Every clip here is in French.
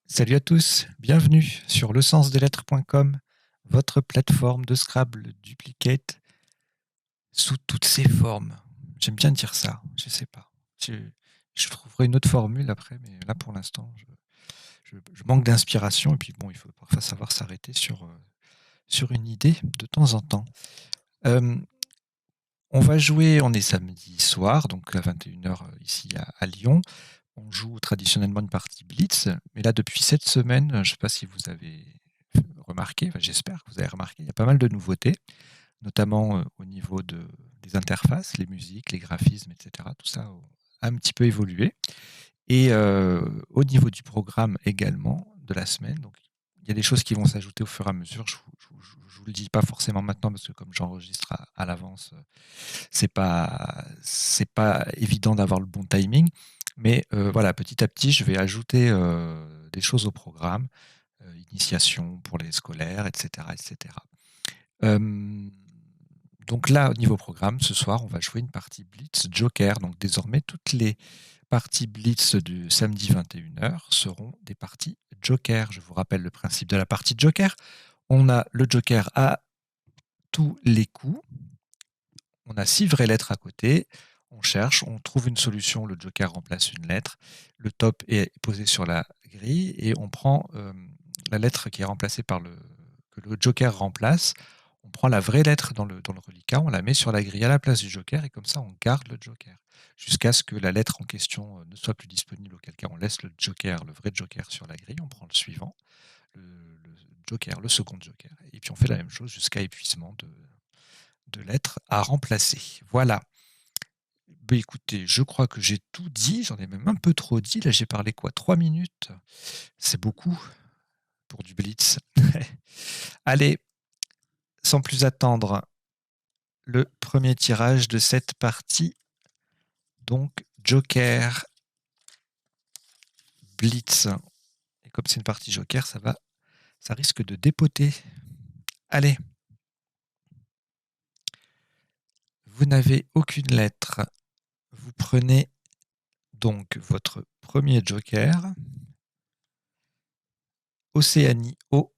Salut à tous, bienvenue sur lecensdeslettres.com, votre plateforme de Scrabble duplicate sous toutes ses formes. J'aime bien dire ça, je sais pas. Je trouverai une autre formule après, mais là pour l'instant, je manque d'inspiration et puis bon, il faut parfois savoir s'arrêter sur une idée de temps en temps. Euh, on va jouer, on est samedi soir, donc à 21h ici à Lyon. On joue traditionnellement une partie Blitz, mais là, depuis cette semaine, je ne sais pas si vous avez remarqué, enfin, j'espère que vous avez remarqué, il y a pas mal de nouveautés, notamment au niveau des interfaces, les musiques, les graphismes, etc. Tout ça a un petit peu évolué. Et au niveau du programme également de la semaine, donc il y a des choses qui vont s'ajouter au fur et à mesure. Je vous le dis pas forcément maintenant parce que comme j'enregistre à l'avance, c'est pas évident d'avoir le bon timing. Mais voilà, petit à petit, je vais ajouter des choses au programme, initiation pour les scolaires, etc., etc. Euh, donc là, au niveau programme, ce soir, on va jouer une partie Blitz Joker. Donc désormais, toutes les parties Blitz du samedi 21h seront des parties Joker. Je vous rappelle le principe de la partie Joker. On a le Joker à tous les coups. On a 6 vraies lettres à côté. On cherche, on trouve une solution. Le Joker remplace une lettre. Le top est posé sur la grille et on prend la lettre qui est remplacée que le Joker remplace. On prend la vraie lettre dans le reliquat, on la met sur la grille à la place du Joker et comme ça on garde le Joker jusqu'à ce que la lettre en question ne soit plus disponible, auquel cas on laisse le Joker, le vrai Joker sur la grille, on prend le suivant, le Joker, le second Joker, et puis on fait la même chose jusqu'à épuisement de lettres à remplacer. Voilà. Ben écoutez, je crois que j'ai tout dit, j'en ai même un peu trop dit. Là, j'ai parlé quoi? 3 minutes? C'est beaucoup pour du Blitz. Allez, sans plus attendre, le premier tirage de cette partie. Donc, Joker, Blitz. Et comme c'est une partie Joker, ça risque de dépoter. Allez. Vous n'avez aucune lettre. Vous prenez donc votre premier Joker. Océanie O,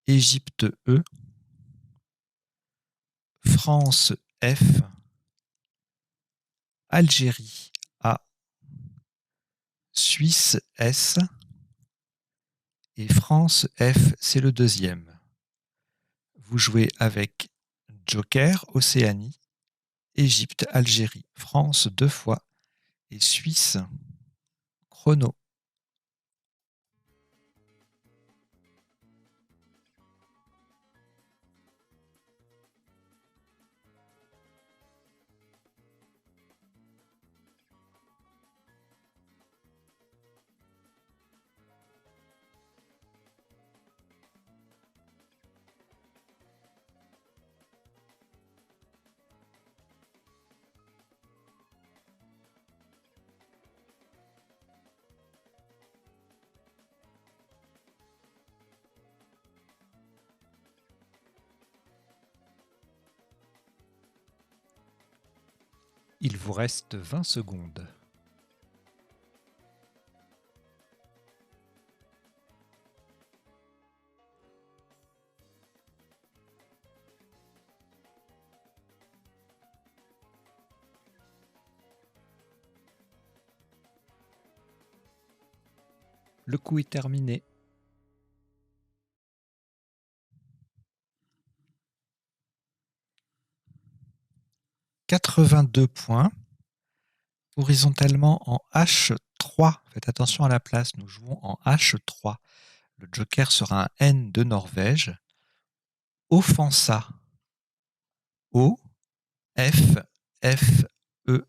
Égypte E, France F, Algérie A, Suisse S et France F, c'est le deuxième. Vous jouez avec Joker, Océanie, Égypte, Algérie, France 2 fois et Suisse, chrono. Il vous reste 20 secondes. Le coup est terminé. « 82 points. Horizontalement en H3. Faites attention à la place, nous jouons en H3. Le Joker sera un N de Norvège. Offensa. O, F, F, E.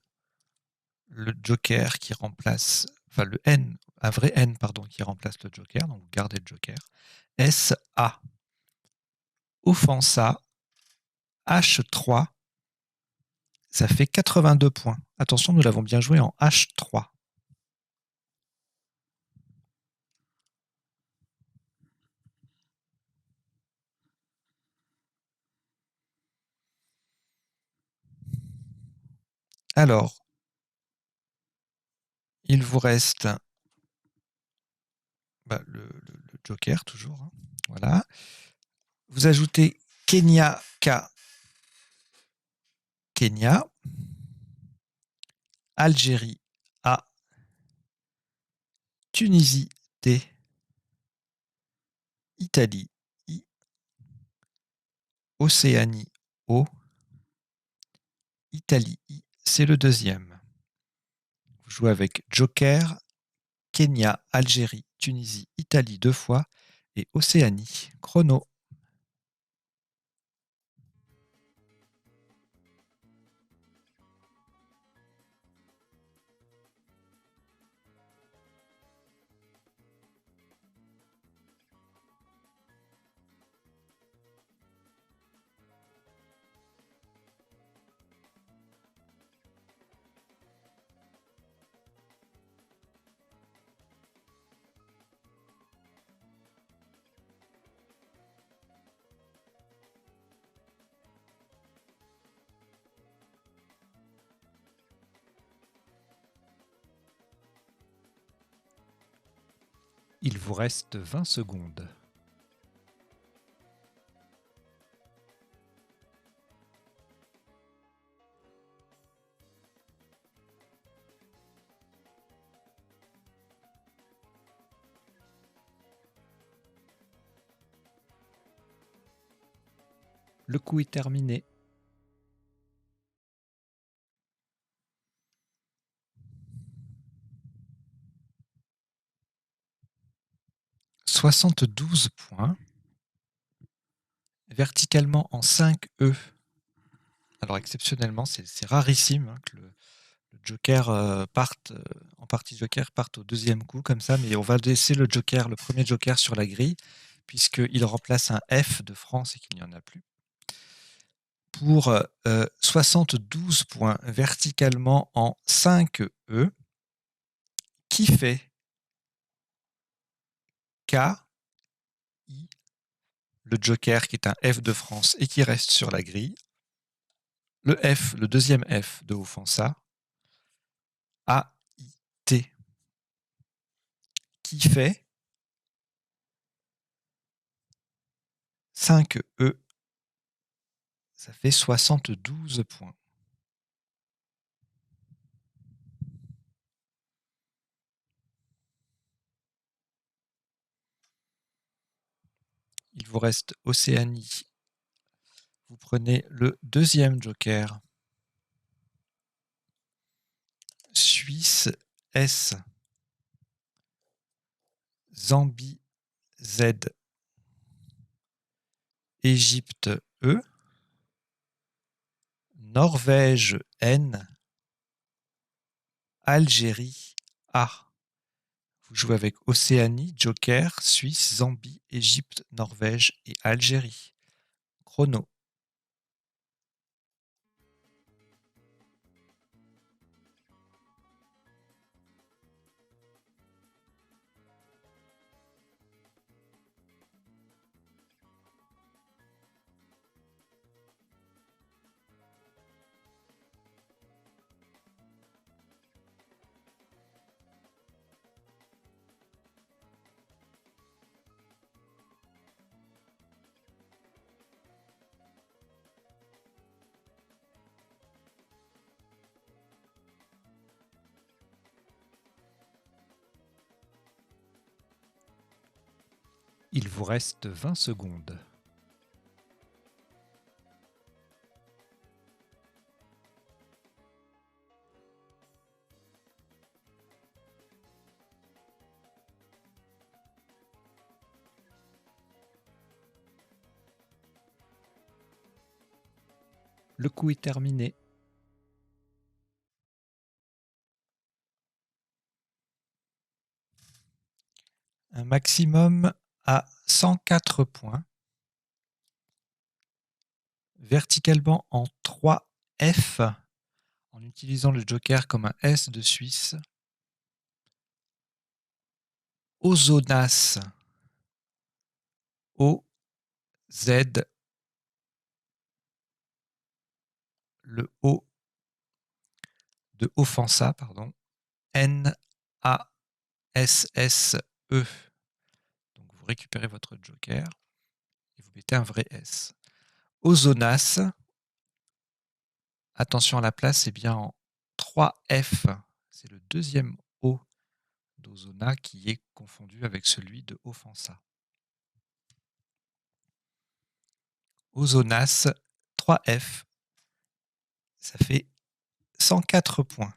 Le Joker qui remplace, enfin le N, un vrai N, pardon, qui remplace le Joker, donc vous gardez le Joker. S, A. Offensa, H3. Ça fait 82 points. Attention, nous l'avons bien joué en H3. Alors, il vous reste le joker toujours, hein. Voilà. Vous ajoutez Kenya K, Kenya, Algérie A, Tunisie T, Italie I, Océanie O, Italie I, c'est le deuxième. Vous jouez avec joker, Kenya, Algérie, Tunisie, Italie 2 fois et Océanie. Chrono. Il vous reste 20 secondes. Le coup est terminé. « 72 points. Verticalement en 5 E. Alors exceptionnellement, c'est rarissime hein, que le joker parte, en partie joker parte au deuxième coup comme ça, mais on va laisser le joker, le premier joker sur la grille, puisqu'il remplace un F de France et qu'il n'y en a plus. Pour 72 points verticalement en 5 E, qui fait K, I, le joker qui est un F de France et qui reste sur la grille, le F, le deuxième F de Offensa, A, I, T, qui fait 5 E, ça fait 72 points. Il vous reste Océanie. Vous prenez le deuxième joker. Suisse S, Zambie Z, Égypte E, Norvège N, Algérie A. Vous jouez avec Océanie, Joker, Suisse, Zambie, Égypte, Norvège et Algérie. Chrono. Il vous reste 20 secondes. Le coup est terminé. Un maximum à 104 points. Verticalement en 3 F, en utilisant le joker comme un S de Suisse. Ozonas, O, Z, le O de Offensa, pardon, N, A, S, S, E. récupérez votre joker et vous mettez un vrai S. Ozonas, attention à la place, c'est bien en 3F. C'est le deuxième O d'Ozona qui est confondu avec celui de Offensa. Ozonas, 3F, ça fait 104 points.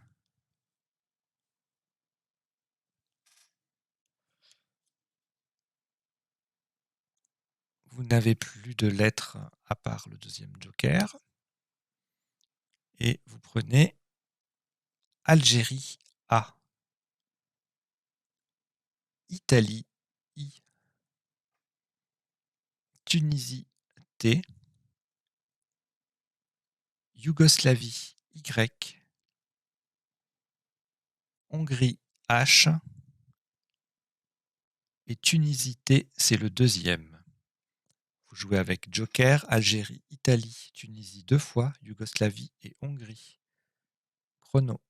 Vous n'avez plus de lettres à part le deuxième joker. Et vous prenez Algérie A, Italie I, Tunisie T, Yougoslavie Y, Hongrie H et Tunisie T, c'est le deuxième. Vous jouez avec Joker, Algérie, Italie, Tunisie 2 fois, Yougoslavie et Hongrie. Chrono.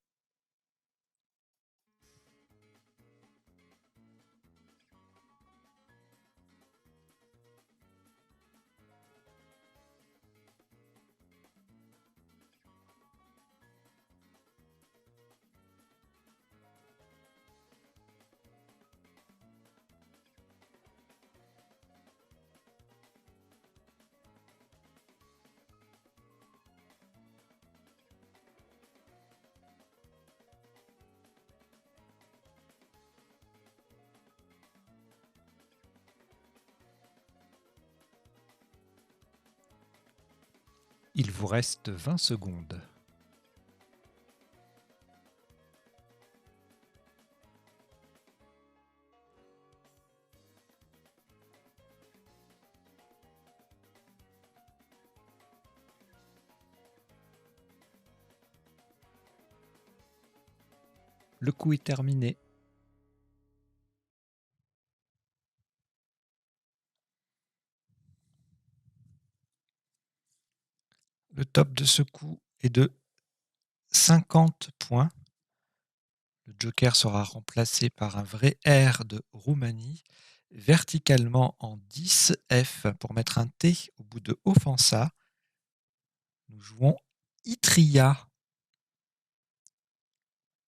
Il vous reste 20 secondes. Le coup est terminé. Le top de ce coup est de 50 points. Le joker sera remplacé par un vrai R de Roumanie, verticalement en 10 F pour mettre un T au bout de Offensa. Nous jouons Itria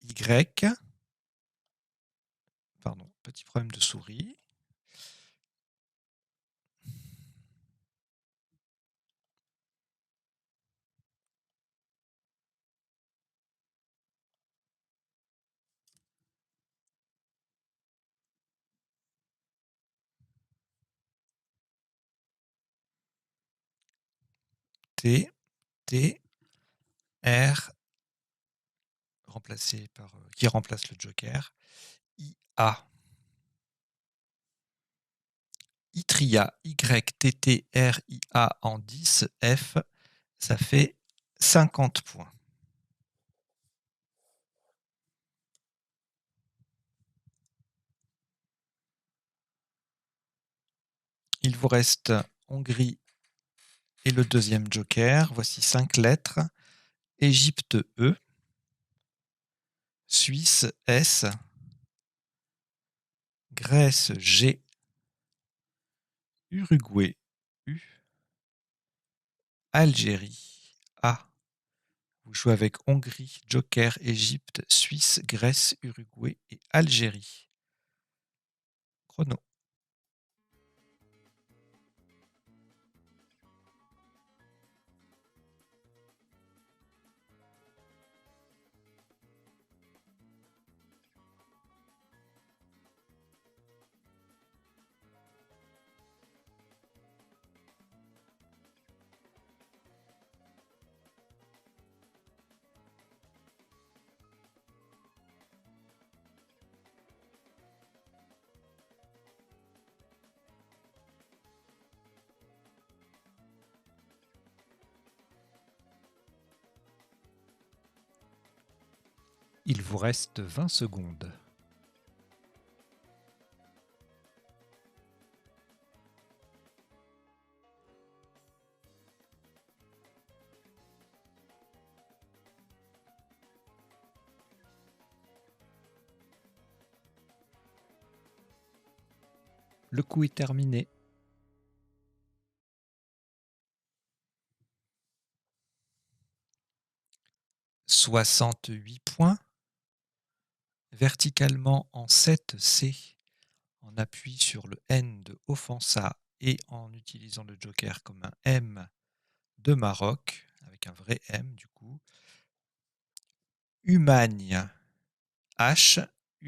Y. Pardon, petit problème de souris. T, T, R, remplacé par, qui remplace le joker. IA. Itria, YTTRIA en 10 F, ça fait 50 points. Il vous reste Hongrie et le deuxième joker. Voici 5 lettres. Égypte E, Suisse S, Grèce G, Uruguay U, Algérie A. Vous jouez avec Hongrie, Joker, Égypte, Suisse, Grèce, Uruguay et Algérie. Chrono. Il vous reste 20 secondes. Le coup est terminé. « 68 points. Verticalement en 7C, on appuie sur le N de offensa et en utilisant le joker comme un M de Maroc, avec un vrai M du coup. Humagne. H-U-M-A-G-N-E-S.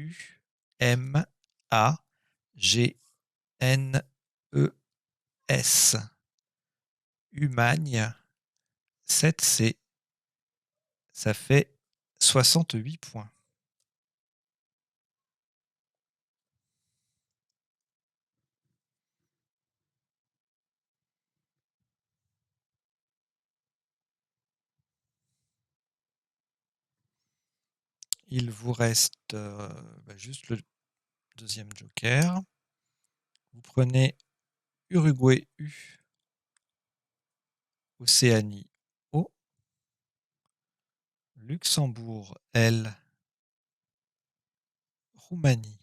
Humagne 7C. Ça fait 68 points. Il vous reste juste le deuxième joker. Vous prenez Uruguay U, Océanie O, Luxembourg L, Roumanie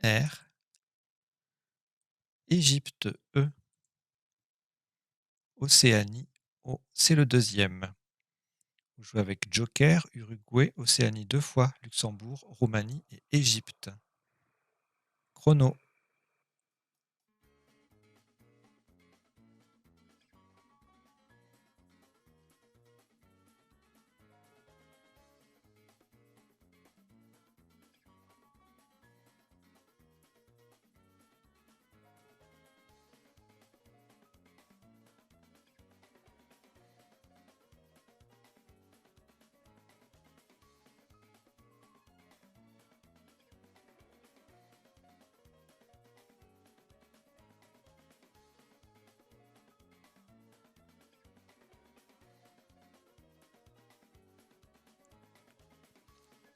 R, Égypte E, Océanie O. C'est le deuxième. Vous jouez avec Joker, Uruguay, Océanie 2 fois, Luxembourg, Roumanie et Égypte. Chrono.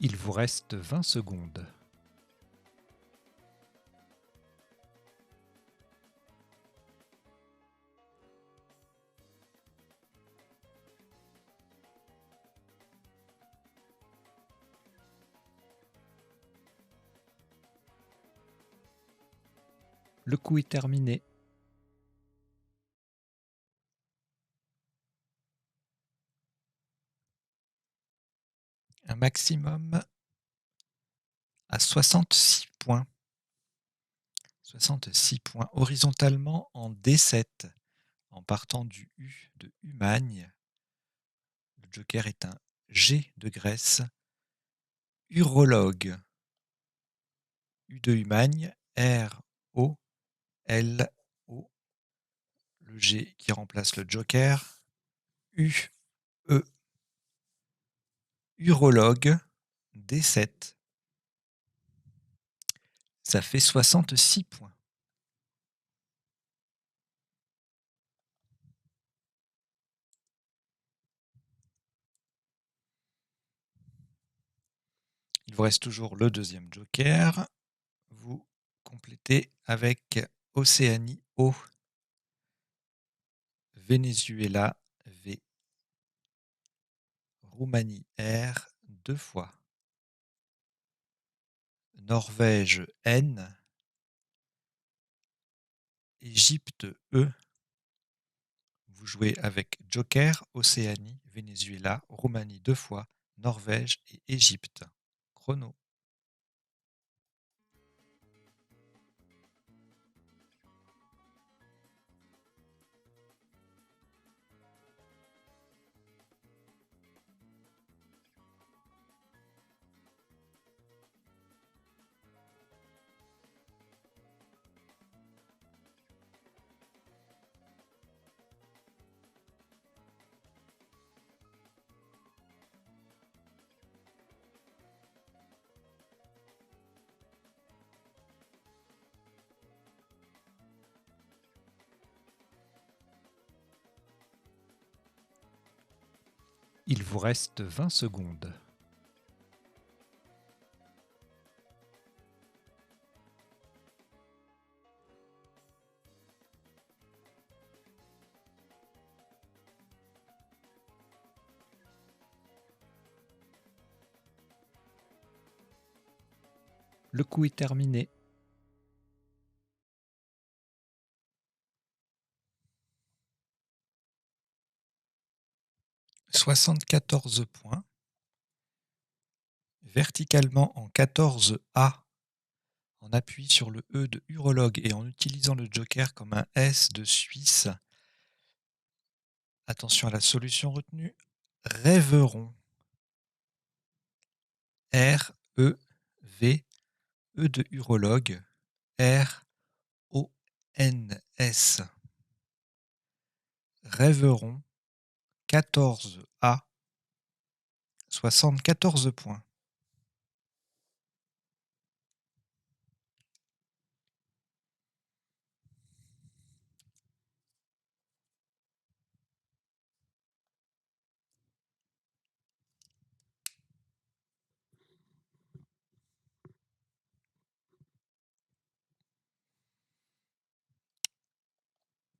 Il vous reste 20 secondes. Le coup est terminé. Un maximum à 66 points. 66 points horizontalement en D7, en partant du U de Humagne. Le joker est un G de Grèce. Urologue. U de Humagne, R, O, L, O. Le G qui remplace le joker. U, E. Urologue, D7. Ça fait 66 points. Il vous reste toujours le deuxième joker. Vous complétez avec Océanie O, Venezuela V, Roumanie R 2 fois, Norvège N, Égypte E. Vous jouez avec Joker, Océanie, Venezuela, Roumanie 2 fois, Norvège et Égypte. Chrono. Il vous reste 20 secondes. Le coup est terminé. 74 points. Verticalement en 14A, en appui sur le E de urologue et en utilisant le joker comme un S de Suisse. Attention à la solution retenue. Rêveron. R, E, V, E de urologue. R, O, N, S. Rêveron. 14A. 74 points.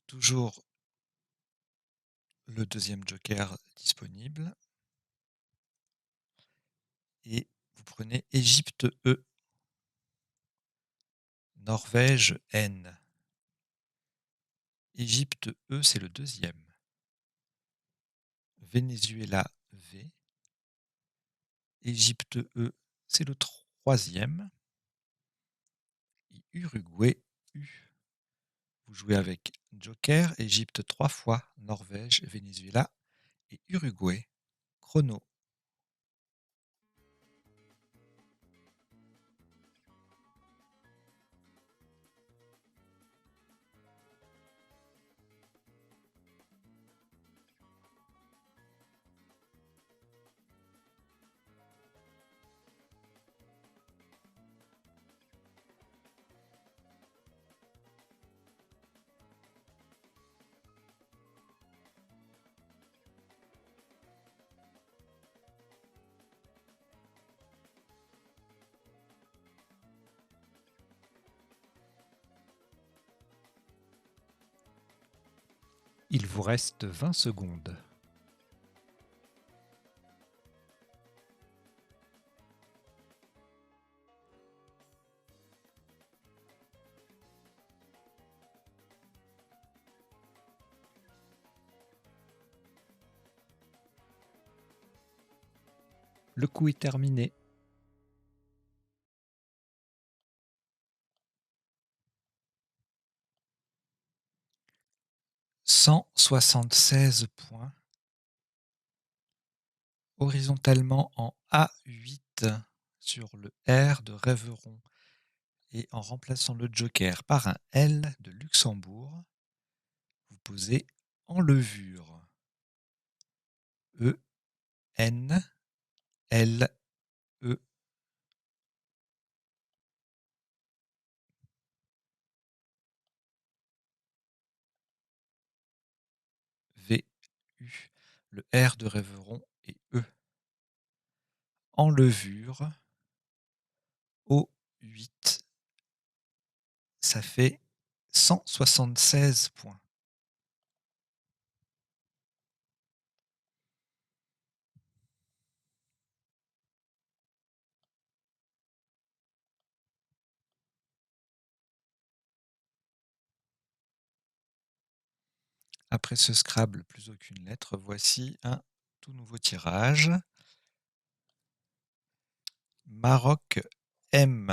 Toujours le deuxième joker disponible. Et vous prenez Égypte E. Norvège N. Égypte E, c'est le deuxième. Venezuela V. Égypte E, c'est le troisième. Et Uruguay U. Vous jouez avec joker, Égypte 3 fois, Norvège, Venezuela et Uruguay. Chrono. Il vous reste 20 secondes. Le coup est terminé. « 176 points. Horizontalement en A8 sur le R de Rêveron et en remplaçant le joker par un L de Luxembourg, vous posez en levure. E, N, L, E. V, U. Le R de Rêveron et E. En levure, O8. Ça fait 176 points. Après ce Scrabble, plus aucune lettre, voici un tout nouveau tirage. Maroc M.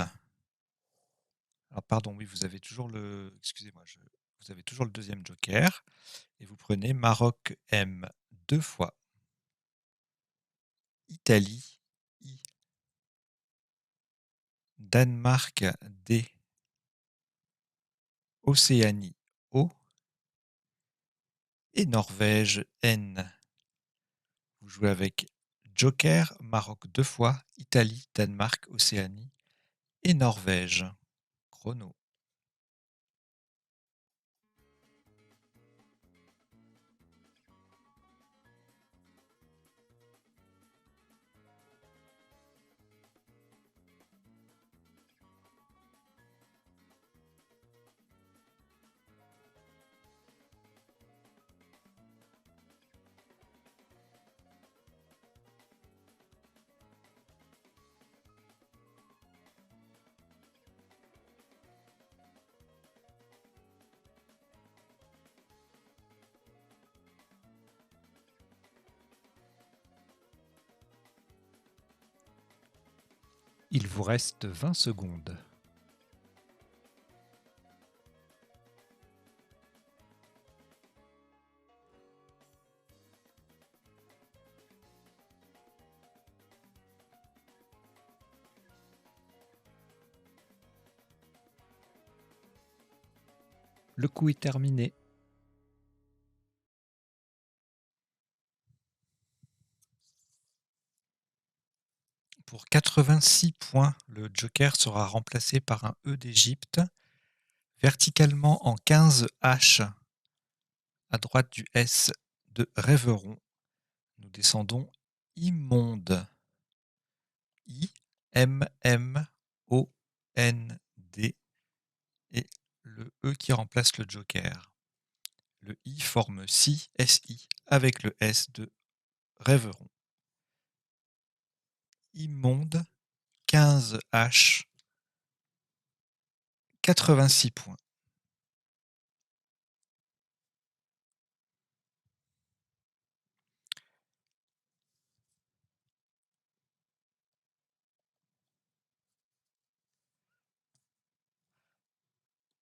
Alors pardon, oui, vous avez toujours le. Excusez-moi, vous avez toujours le deuxième joker. Et vous prenez Maroc M 2 fois. Italie I. Danemark D. Océanie O. Et Norvège N. Vous jouez avec joker, Maroc 2 fois, Italie, Danemark, Océanie et Norvège. Chrono. Il vous reste 20 secondes. Le coup est terminé. Pour 86 points, le joker sera remplacé par un E d'Égypte. Verticalement en 15 H, à droite du S de Rêveron, nous descendons immonde. I-M-M-O-N-D et le E qui remplace le joker. Le I forme SI, S-I, avec le S de Rêveron. Immonde, 15 H, 86 points.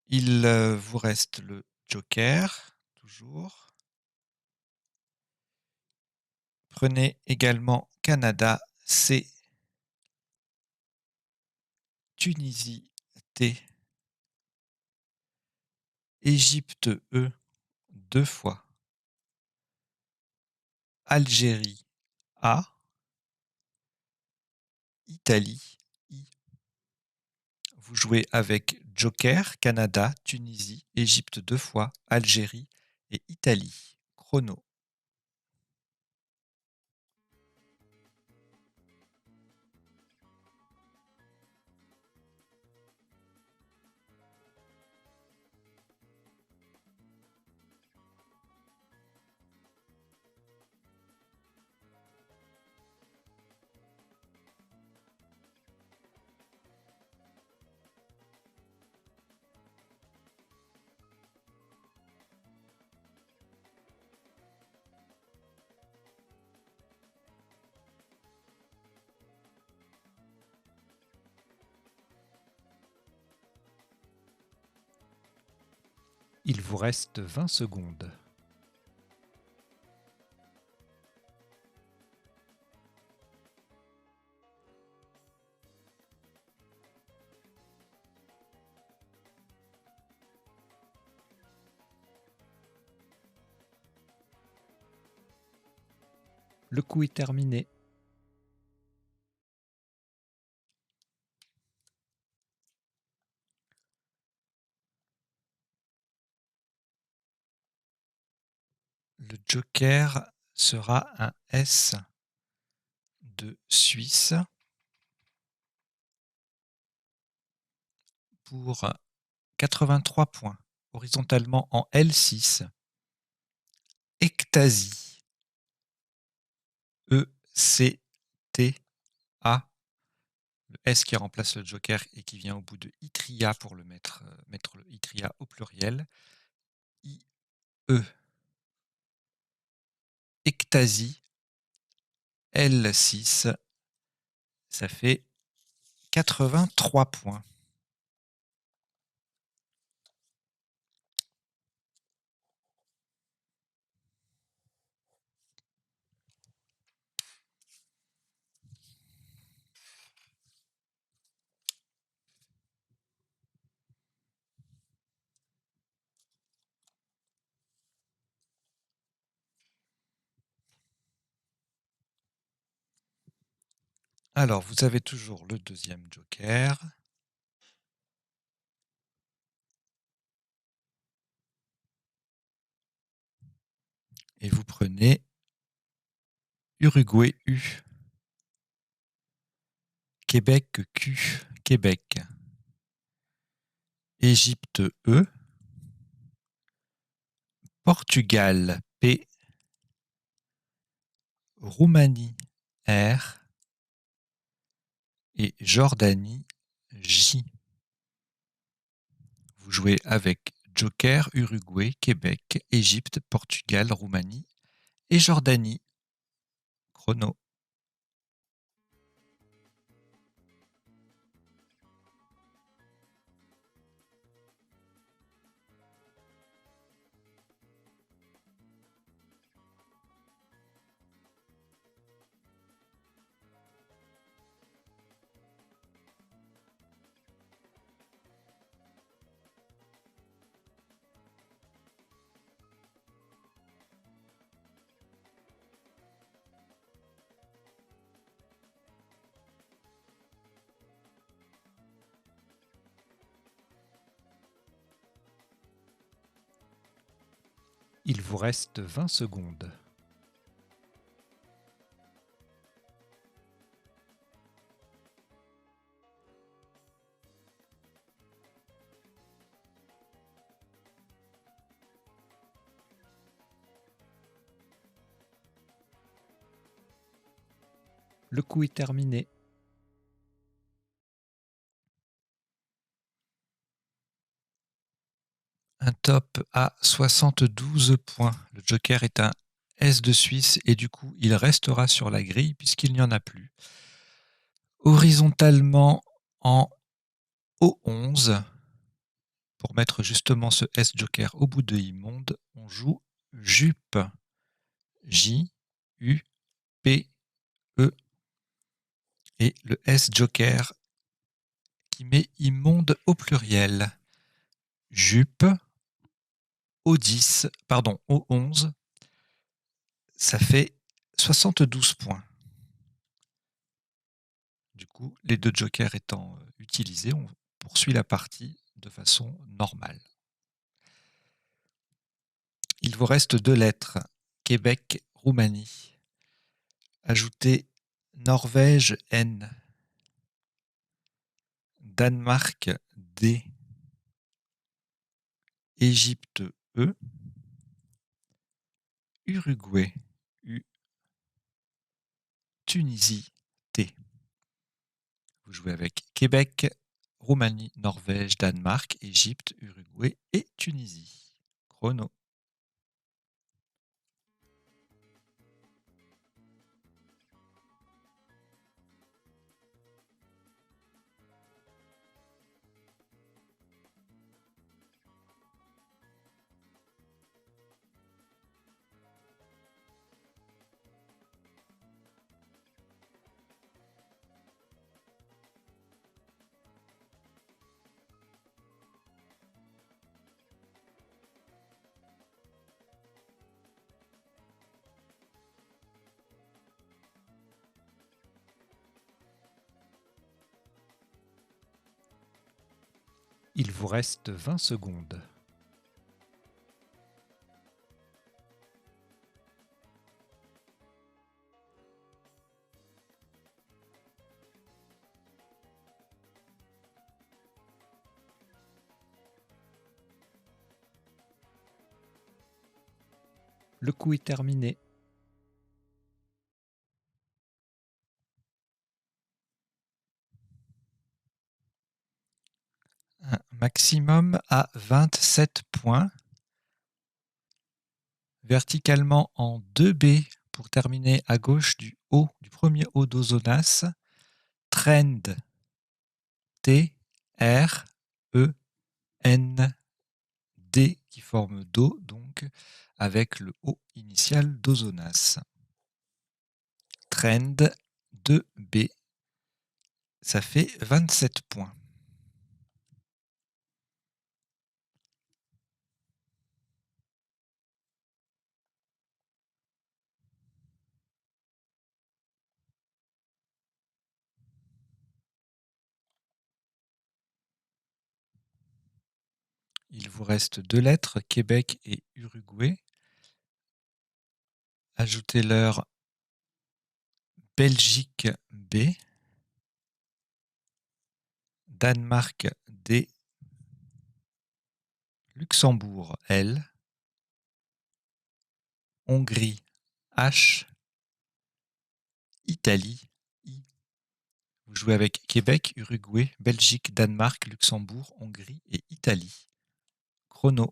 Il vous reste le joker, toujours. Prenez également Canada, C, Tunisie, T, Égypte, E, 2 fois, Algérie, A, Italie, I. Vous jouez avec joker, Canada, Tunisie, Égypte 2 fois, Algérie et Italie. Chrono. Il vous reste 20 secondes. Le coup est terminé. Le joker sera un S de Suisse pour 83 points. Horizontalement en L6, Ectasie, E-C-T-A, le S qui remplace le joker et qui vient au bout de Itria pour le mettre le Itria au pluriel. I-E, Ectasie, L6, ça fait 83 points. Alors, vous avez toujours le deuxième joker. Et vous prenez Uruguay U, Québec Q, Québec, Égypte E, Portugal P, Roumanie R et Jordanie J. Vous jouez avec joker, Uruguay, Québec, Égypte, Portugal, Roumanie et Jordanie. Chrono. Il vous reste 20 secondes. Le coup est terminé. Un top à 72 points. Le joker est un S de Suisse et du coup, il restera sur la grille puisqu'il n'y en a plus. Horizontalement en O11, pour mettre justement ce S joker au bout de immonde, on joue jupe. J-U-P-E. Et le S joker qui met immonde au pluriel. Jupe. O10, pardon, O11, ça fait 72 points. Du coup, les deux jokers étant utilisés, on poursuit la partie de façon normale. Il vous reste 2 lettres. Québec, Roumanie. Ajoutez Norvège, N. Danemark, D. Égypte, E. Uruguay, U. Tunisie, T. Vous jouez avec Québec, Roumanie, Norvège, Danemark, Égypte, Uruguay et Tunisie. Chrono. Il vous reste 20 secondes. Le coup est terminé. Un maximum à 27 points. Verticalement en 2B pour terminer à gauche du haut, du premier haut d'Ozonas. Trend. T, R, E, N, D qui forme Do, donc, avec le O initial d'Ozonas. Trend 2B. Ça fait 27 points. Il vous reste 2 lettres, Québec et Uruguay. Ajoutez-leur Belgique B, Danemark D, Luxembourg L, Hongrie H, Italie I. Vous jouez avec Québec, Uruguay, Belgique, Danemark, Luxembourg, Hongrie et Italie. Chrono.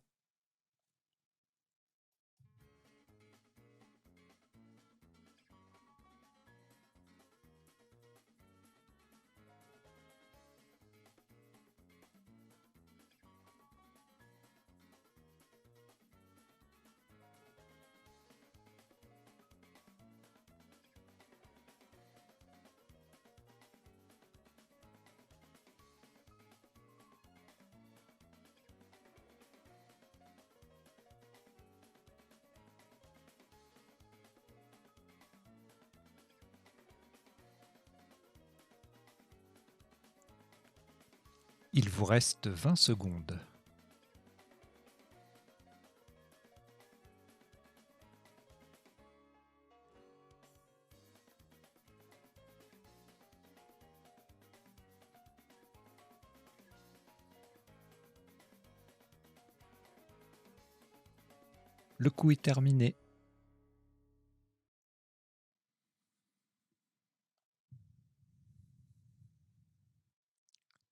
Il vous reste 20 secondes. Le coup est terminé.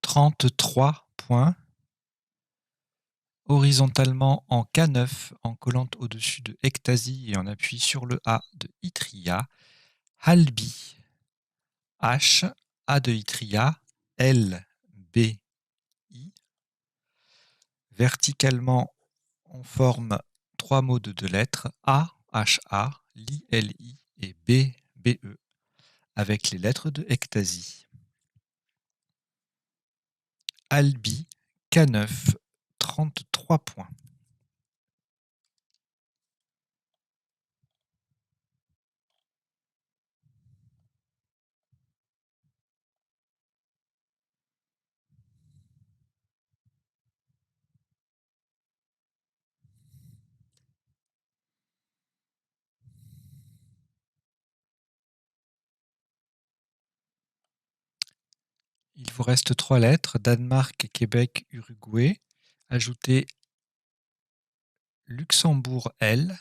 33 points. Horizontalement en K9, en collant au-dessus de Ectasy et en appui sur le A de Itria. Albi, H, A de Itria, L, B, I. Verticalement, on forme trois mots de deux lettres, A, H, A, Li, L, I et B, B, E, avec les lettres de Ectasy. Albi, K9, 33 points. Il vous reste trois lettres, Danemark, Québec, Uruguay. Ajoutez Luxembourg L,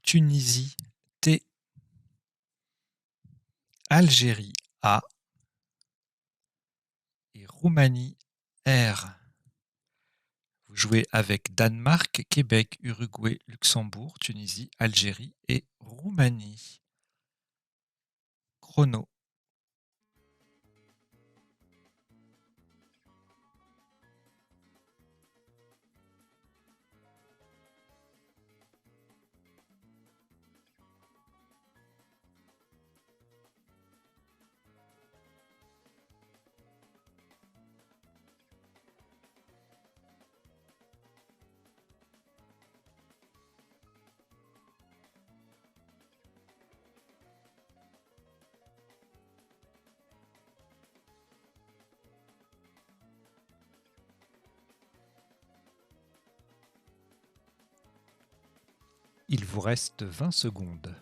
Tunisie T, Algérie A et Roumanie R. Vous jouez avec Danemark, Québec, Uruguay, Luxembourg, Tunisie, Algérie et Roumanie. Chrono. Il vous reste 20 secondes.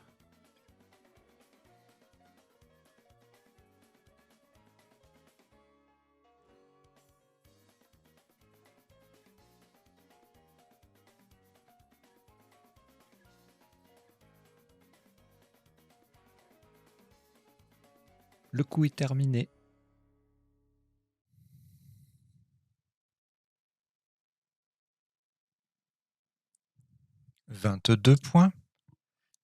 Le coup est terminé. « 22 points.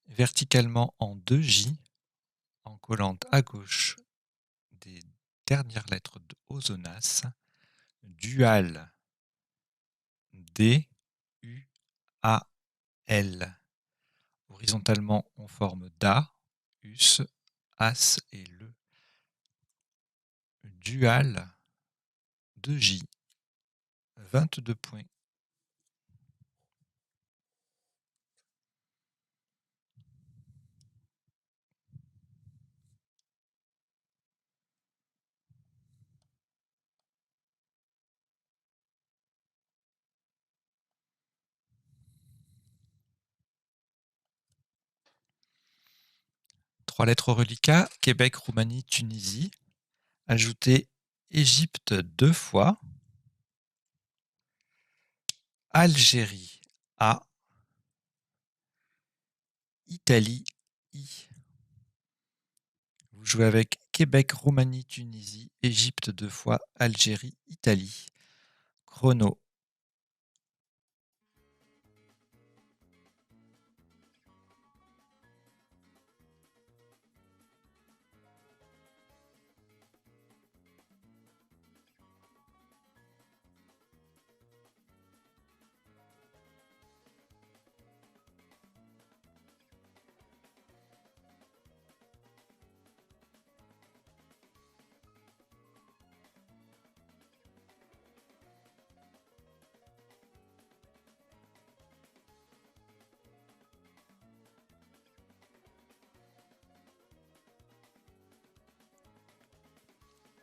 Verticalement en 2J, en collant à gauche des dernières lettres de Ozonas. Dual D, U, A, L. Horizontalement, on forme DA, US, AS et LE. Dual 2J, 22 points. Trois lettres reliquats, Québec, Roumanie, Tunisie. Ajoutez Égypte 2 fois. Algérie A. Italie I. Vous jouez avec Québec, Roumanie, Tunisie, Égypte 2 fois, Algérie, Italie. Chrono.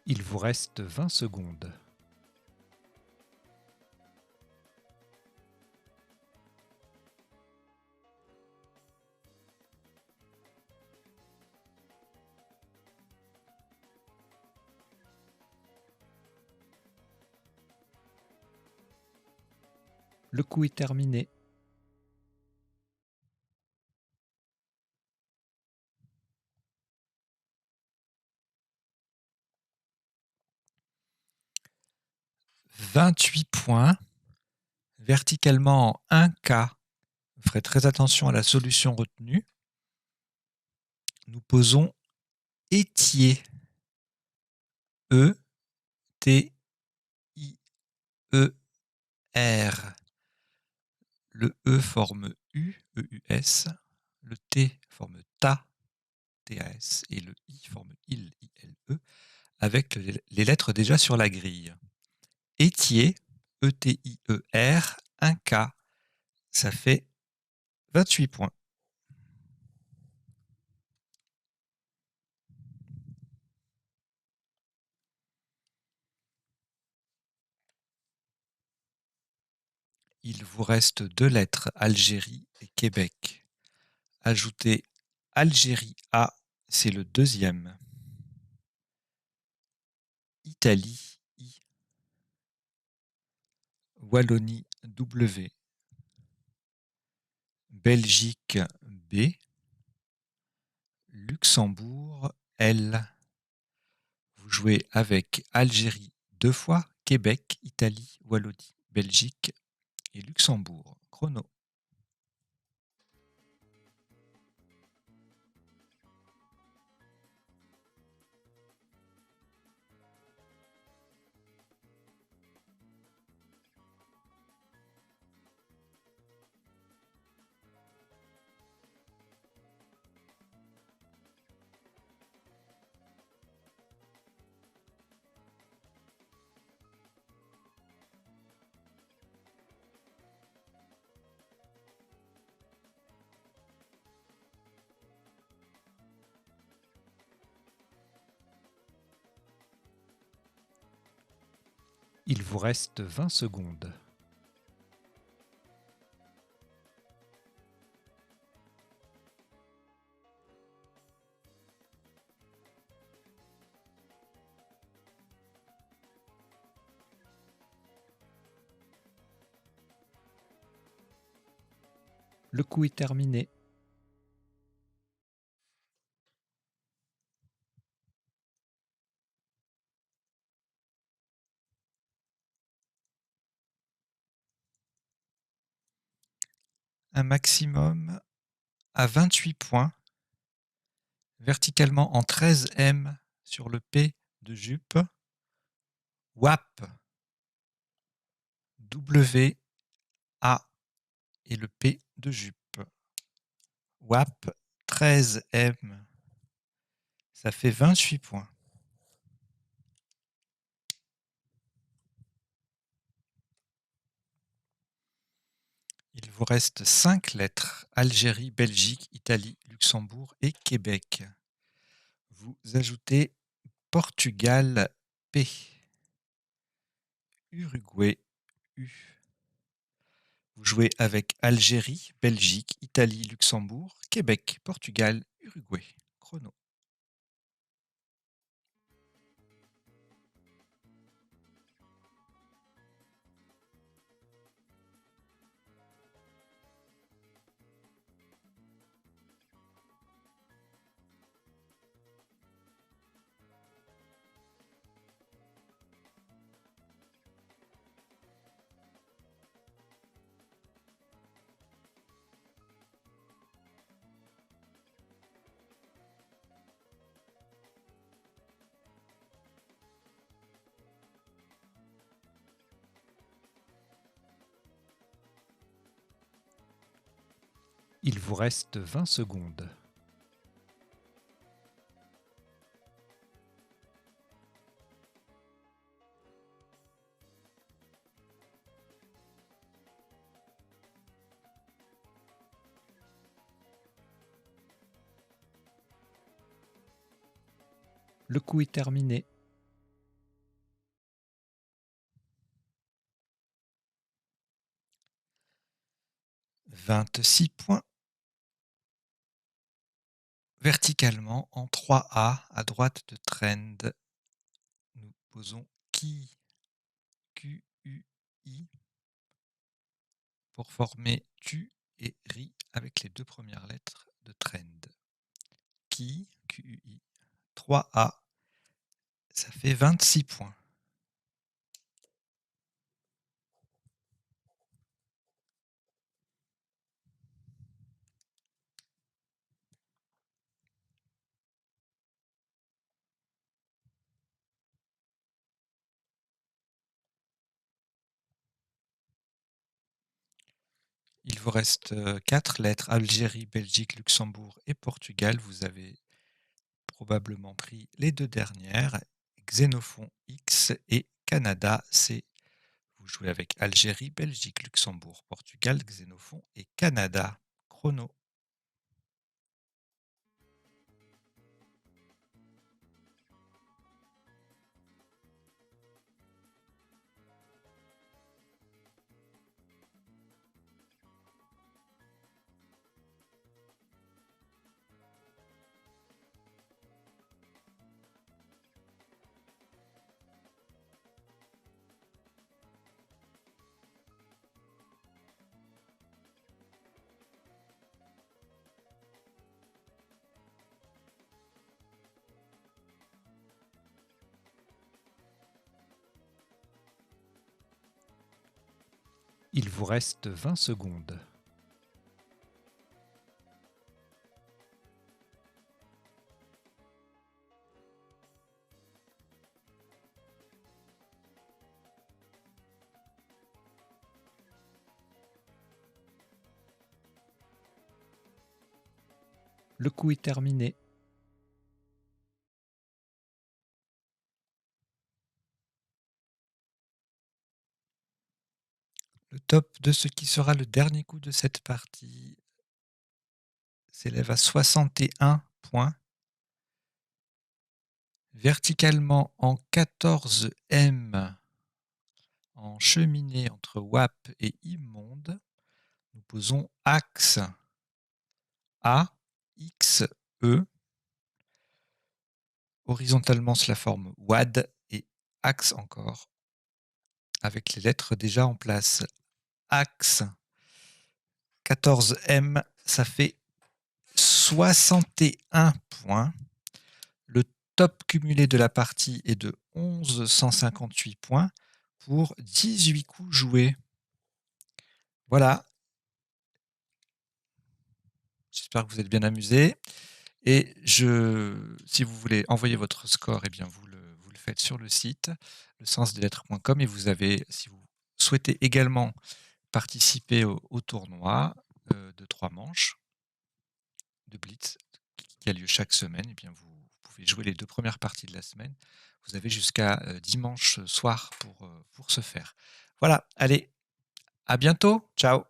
Il vous reste 20 secondes. Le coup est terminé. « 28 points. Verticalement en 1 K. Vous ferez très attention à la solution retenue. Nous posons étier. E-T-I-E-R. Le E forme U, E-U-S. Le T forme ta, T-A-S. Et le I forme il, I-L-E. Avec les lettres déjà sur la grille. Étier, E-T-I-E-R, 1 K. Ça fait 28 points. Il vous reste 2 lettres, Algérie et Québec. Ajoutez Algérie A, c'est le deuxième. Italie I. Wallonie W. Belgique B. Luxembourg L. Vous jouez avec Algérie 2 fois, Québec, Italie, Wallonie, Belgique et Luxembourg. Chrono. Il vous reste 20 secondes. Le coup est terminé. Un maximum à 28 points, verticalement en 13 M sur le P de jupe. WAP, W, A et le P de jupe. WAP 13 M, ça fait 28 points. Il vous reste 5 lettres, Algérie, Belgique, Italie, Luxembourg et Québec. Vous ajoutez Portugal P, Uruguay U. Vous jouez avec Algérie, Belgique, Italie, Luxembourg, Québec, Portugal, Uruguay. Chrono. Il vous reste 20 secondes. Le coup est terminé. « 26 points. Verticalement en 3A à droite de trend. Nous posons qui, Q-U-I. pour former tu et ri avec les 2 premières lettres de trend. Qui, QUI, 3A, ça fait 26 points. Il vous reste 4 lettres, Algérie, Belgique, Luxembourg et Portugal. Vous avez probablement pris les 2 dernières, Xénophon X et Canada C. Vous jouez avec Algérie, Belgique, Luxembourg, Portugal, Xénophon et Canada. Chrono. Il vous reste 20 secondes. Le coup est terminé. Le top de ce qui sera le dernier coup de cette partie s'élève à 61 points. Verticalement en 14M, en cheminée entre WAP et immonde, nous posons axe A, X, E. Horizontalement, cela forme WAD et axe encore, avec les lettres déjà en place. Axe 14M, ça fait 61 points. Le top cumulé de la partie est de 1158 points pour 18 coups joués. Voilà. J'espère que vous êtes bien amusés. Et si vous voulez envoyer votre score, eh bien vous le faites sur le site lesensdeslettres.com et vous avez, si vous souhaitez également participer au tournoi de 3 manches de Blitz qui a lieu chaque semaine, eh bien vous pouvez jouer les 2 premières parties de la semaine. Vous avez jusqu'à dimanche soir pour ce faire. Voilà, allez, à bientôt, ciao.